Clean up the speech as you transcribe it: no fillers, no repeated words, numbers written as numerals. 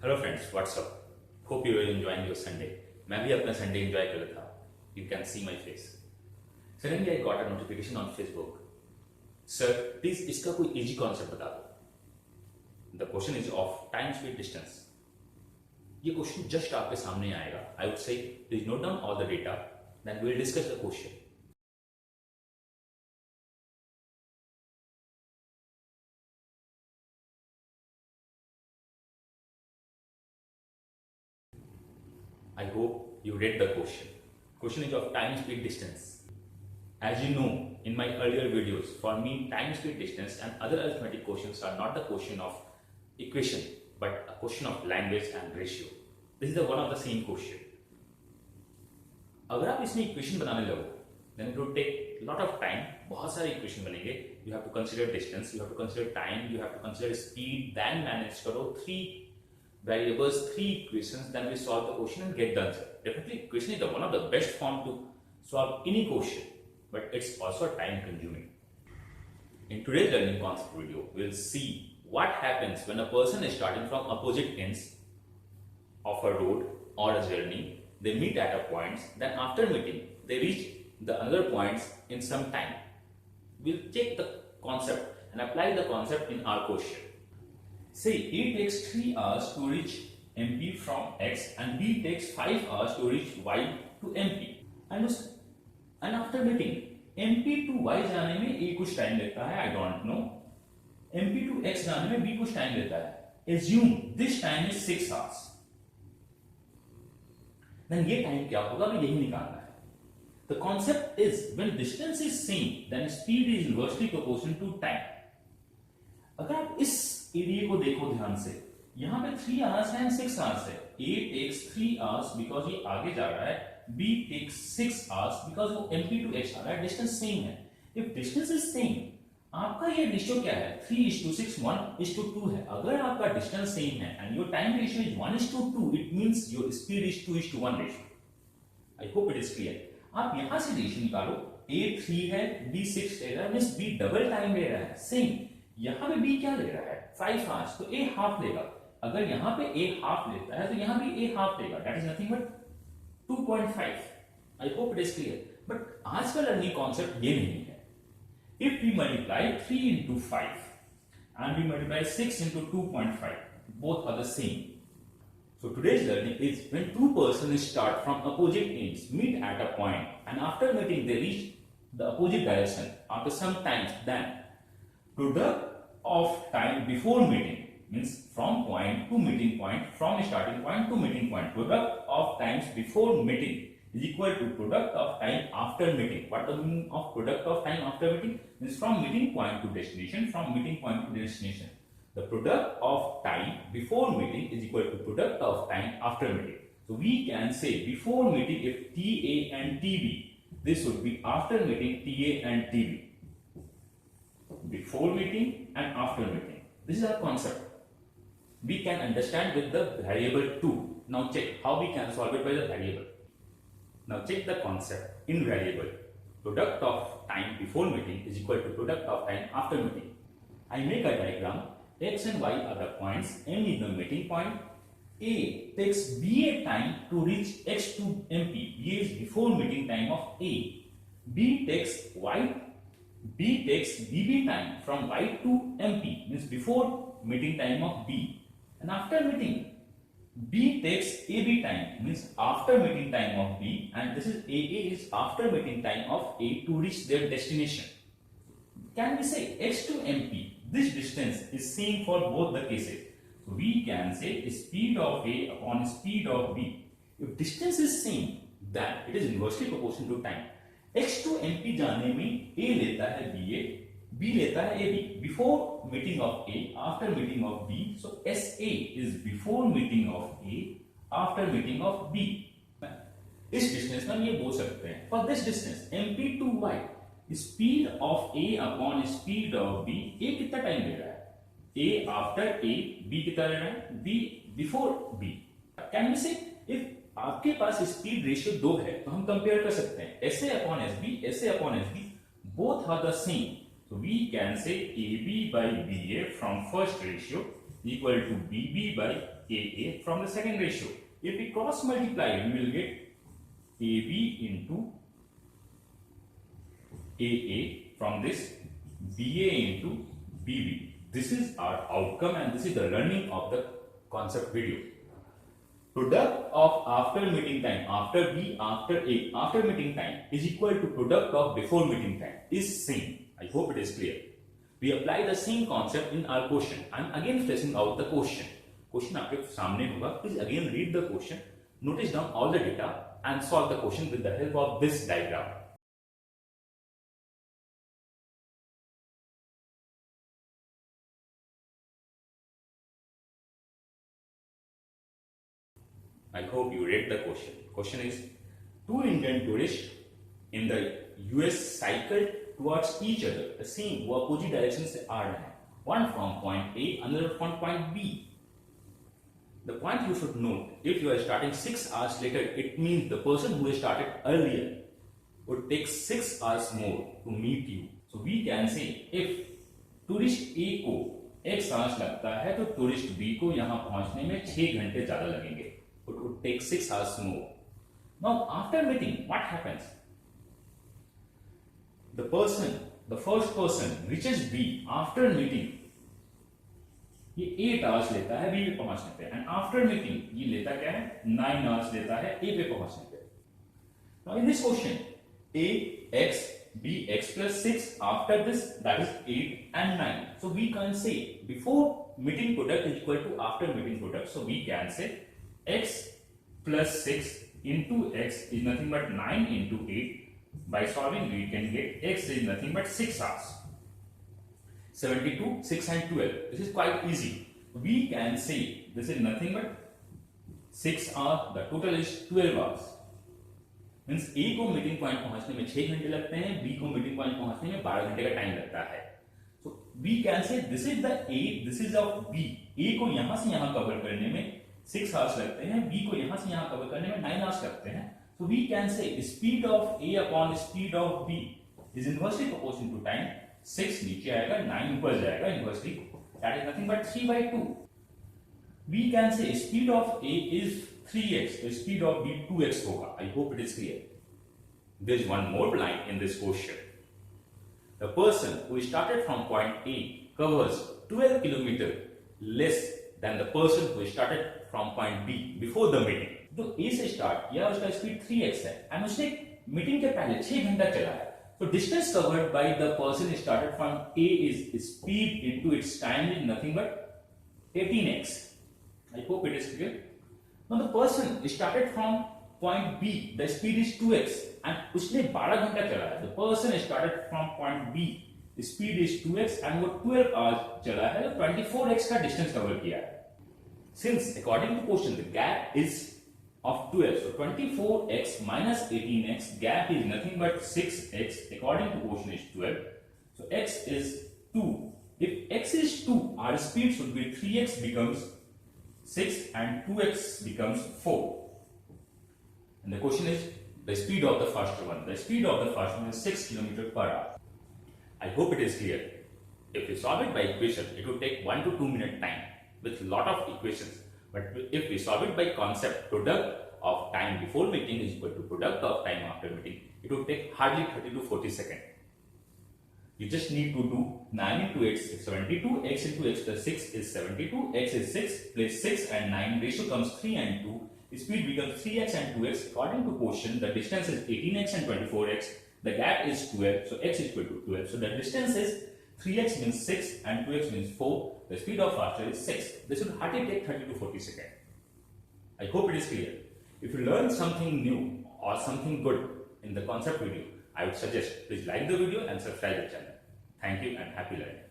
Hello friends, what's up. Hope you are enjoying your Sunday. मैं भी अपना संडे एंजॉय कर रहा था। You can see my face. Suddenly I got a notification on Facebook. Sir please इसका कोई easy concept बता दो। The question is of time speed distance. ये क्वेश्चन जस्ट आपके सामने आएगा। I would say please note down all the data, then we will discuss the question. I hope you read the question. Question is of time speed distance. As you know, in my earlier videos, for me, time speed distance and other arithmetic questions are not the question of equation, but a question of language and ratio. This is the one of the same question. अगर आप इसमें equation बनाने लगो, then it will take lot of time. बहुत सारे equation बनेंगे. You have to consider distance, you have to consider time, you have to consider speed, then manage करो 3 variables, 3 equations, then we solve the question and get the answer. Definitely, equation is the one of the best form to solve any question, but it's also time consuming. In today's learning concept video, we'll see what happens when a person is starting from opposite ends of a road or a journey. They meet at a point, then after meeting, they reach the another points in some time. We'll check the concept and apply the concept in our question. Say A takes 3 hours to reach MP from X and B takes 5 hours to reach Y to MP. And after meeting, MP to Y जाने में A कुछ time लेता है, I don't know. MP to X जाने में B कुछ time लेता है. Assume this time is 6 hours. Then ये टाइम क्या होगा, हमें यही निकालना है. The concept is when distance is same, then speed is inversely proportional to time. अगर आप इस एरिया को देखो ध्यान से, यहाँ पे 3 hours है and 6 hours है. A takes 3 hours because ये आगे जा रहा है. B takes 6 hours because वो MP to X आ रहा है. डिस्टेंस सेम है. If distance is same, आपका ये रेशियो क्या है? 3:6, 1:2 है. अगर आपका डिस्टेंस सेम है and your time ratio is 1:2, it means your speed is 2:1 ratio. I hope it is clear. आप यहां से रेशियो निकालो. A 3 है, B 6 ले रहा है, मींस B डबल टाइम ले रहा है. सेम यहां पे B क्या ले रहा है? 5 hours, तो A हाफ लेगा. अगर यहां पे A हाफ लेता है तो यहां भी A हाफ लेगा. That is nothing but 2.5. I hope it is clear. But आज का लर्निंग कॉन्सेप्ट ये नहीं है. If we multiply 3 into 5 and we multiply 6 into 2.5, both are the same. So today's learning is when two persons start from opposite ends, meet at a point, and after meeting they reach the opposite direction after some time. Then product of time before meeting means from point to meeting point, from starting point to meeting point. Product of times before meeting is equal to product of time after meeting. What the meaning of product of time after meeting? Means from meeting point to destination, from meeting point to destination. The product of time before meeting is equal to product of time after meeting. So we can say before meeting if TA and TB, this would be after meeting TA and TB. Before meeting and after meeting. This is our concept. We can understand with the variable 2. Now check how we can solve it by the variable. Now check the concept in variable. Product of time before meeting is equal to product of time after meeting. I make a diagram. X and Y are the points. M is the meeting point. A takes BA time to reach X to MP. BA is before meeting time of A. B takes BB time from Y to MP, means before meeting time of B. And after meeting, B takes AB time, means after meeting time of B, and this is AA is after meeting time of A to reach their destination. Can we say X to MP? This distance is same for both the cases. So we can say speed of A upon speed of B. If distance is same, then it is inversely proportional to time. X to MP जाने में A लेता है BA, B लेता है AB. Before meeting of A, after meeting of B. So SA is before meeting of A, after meeting of B. इस distance में हम ये बोल सकते हैं. For this distance, MP to Y, speed of A upon speed of B. A कितना time ले रहा है? A after A, B कितना ले रहा है? B before B. Can we say if आपके पास स्पीड रेशियो 2 है तो हम कंपेयर कर सकते हैं SA upon SB, SA upon SB, both are the same. So we can say AB by BA from first ratio equal to BB by AA from the second ratio. If we cross multiply, we will get AB into AA from this BA into BB. This is our outcome and this is the learning of the concept video. Product of after meeting time, after B, after A, after meeting time is equal to product of before meeting time is same. I hope it is clear. We apply the same concept in our question. I am again stressing out the question. Question आपके सामने होगा. Please again read the question, notice down all the data and solve the question with the help of this diagram. I hope you read the question. Question is, two Indian tourists in the US cycled towards each other the same वो opposite direction से आ रहे हैं. One from point A, another from point B. The point you should note, if you are starting 6 hours later, it means the person who started earlier would take 6 hours more to meet you. So we can say if tourist A को X hours लगता है तो tourist B को यहाँ पहुँचने में 6 घंटे ज़्यादा लगेंगे. It would take 6 hours more. Now after meeting, what happens? The first person reaches B after meeting. ये 8 hours लेता है B पे पहुंचने पे, and after meeting ये लेता क्या है 9 hours लेता है A पे पहुंचने पे. Now in this question, A x B x plus 6 after this, that is 8 and 9. So we can say before meeting product is equal to after meeting product. So we can say x plus 6 into x is nothing but 9 into 8. By solving, we can get x is nothing but 6 hours. 72, 6 and 12. This is quite easy. We can say this is nothing but 6 hours. The total is 12 hours. Means A को meeting point पहुंचने में 6 घंटे लगते हैं, B को meeting point पहुंचने में 12 घंटे का टाइम लगता है. So we can say this is the A, this is of B. A को यहां से यहां कवर करने में 6 hours लगते हैं, B को यहां से यहां कवर करने में 9 hours लगते हैं. So we can say speed of A upon speed of B is inversely proportional to time. 6 नीचे आएगा, 9 ऊपर जाएगा inversely. That is nothing but 3/2. We can say speed of A is 3x, the speed of B 2x होगा. I hope it is clear. There is one more line in this question. The person who started from point A covers 12 km less than the person who started from point B before the meeting. तो A से start किया, उसका speed 3x है and उसने meeting के पहले 6 घंटा चला है. So distance covered by the person started from A is speed into its time is nothing but 18x. I hope it is clear. Now the person started from point B, the speed is 2x and उसने 12 घंटा चला है. The person started from point B, the speed is 2x and वो 12 hours चला है, तो 24x का distance cover किया है. Since according to question the gap is of 12, so 24x minus 18x, gap is nothing but 6x, according to question is 12, so x is 2. If x is 2, our speed should be 3x becomes 6 and 2x becomes 4. And the question is the speed of the first one. The speed of the first one is 6 km per hour. I hope it is clear. If we solve it by equation, it will take 1 to 2 minute time with lot of equations. But if we solve it by concept, product of time before meeting is equal to product of time after meeting, it will take hardly 30 to 40 seconds. You just need to do 9 into 8 is 72, x into x plus 6 is 72, x is 6 plus 6 and 9, ratio comes 3 and 2, speed becomes 3x and 2x. According to question, the distance is 18x and 24x, the gap is 12, so x is equal to 12. So the distance is 3x means 6 and 2x means 4. The speed of faster is 6. This will hardly take 30 to 40 seconds. I hope it is clear. If you learn something new or something good in the concept video, I would suggest please like the video and subscribe the channel. Thank you and happy learning.